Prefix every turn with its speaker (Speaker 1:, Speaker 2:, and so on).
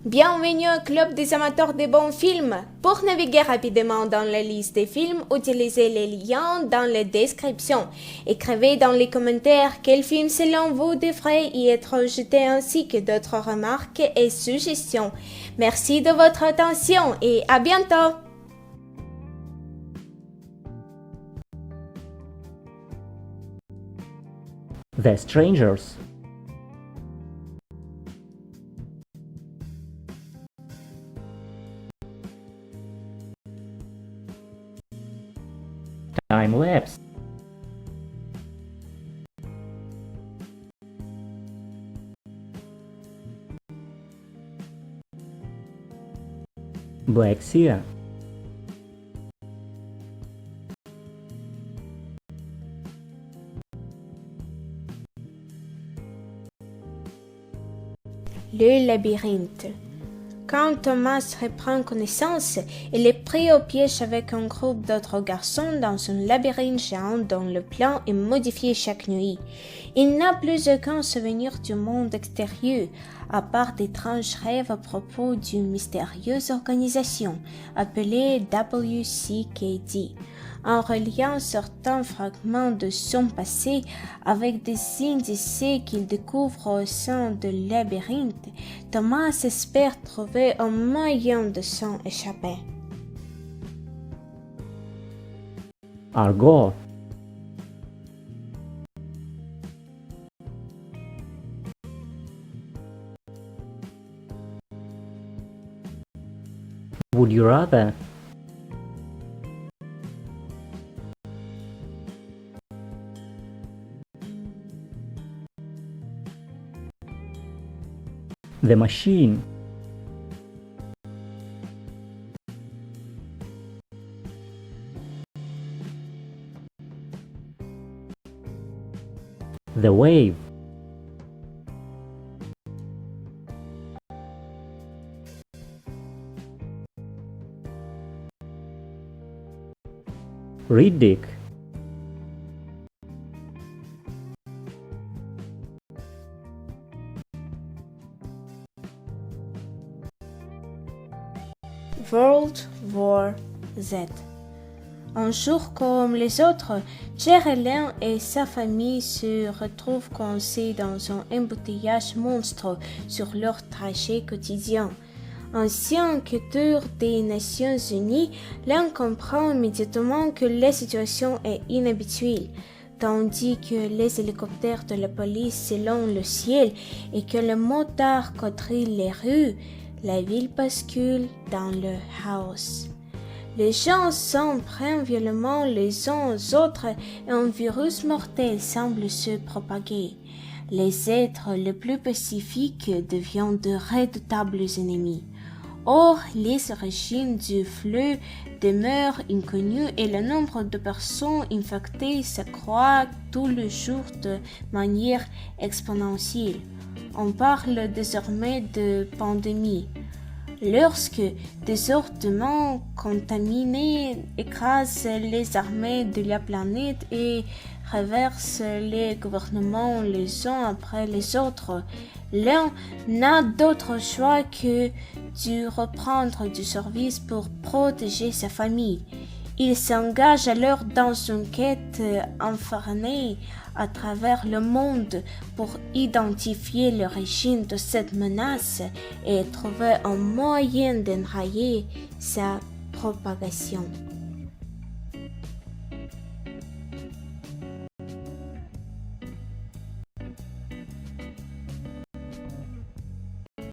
Speaker 1: Bienvenue au club des amateurs de bons films. Pour naviguer rapidement dans la liste des films, utilisez les liens dans la description. Écrivez dans les commentaires quel film selon vous devrait y être jeté ainsi que d'autres remarques et suggestions. Merci de votre attention et à bientôt.
Speaker 2: The Strangers. Time lapse. Black Sea.
Speaker 1: Le labyrinthe. Quand Thomas reprend connaissance, il est pris au piège avec un groupe d'autres garçons dans un labyrinthe géant dont le plan est modifié chaque nuit. Il n'a plus aucun souvenir du monde extérieur, à part d'étranges rêves à propos d'une mystérieuse organisation appelée WCKD. En reliant certains fragments de son passé avec des indices qu'il découvre au sein du labyrinthe, Thomas espère trouver un moyen de s'en échapper.
Speaker 2: Argo. Would you rather? The Machine. The Wave. Riddick.
Speaker 1: World War Z. Un jour comme les autres, Jerelyn et sa famille se retrouvent coincés dans un embouteillage monstre sur leur trajet quotidien. Ancien enquêteur des Nations Unies, l'un comprend immédiatement que la situation est inhabituelle, tandis que les hélicoptères de la police s'élèvent le ciel et que le motard quadrille les rues. La ville bascule dans le chaos. Les gens s'en prennent violemment les uns aux autres et un virus mortel semble se propager. Les êtres les plus pacifiques deviennent de redoutables ennemis. Or, les origines du flux demeurent inconnues et le nombre de personnes infectées s'accroît tous les jours de manière exponentielle. On parle désormais de pandémie. Lorsque des ordures contaminés écrasent les armées de la planète et renversent les gouvernements les uns après les autres, l'un n'a d'autre choix que de reprendre du service pour protéger sa famille. Il s'engage alors dans une quête infernale à travers le monde pour identifier l'origine de cette menace et trouver un moyen d'enrayer sa propagation.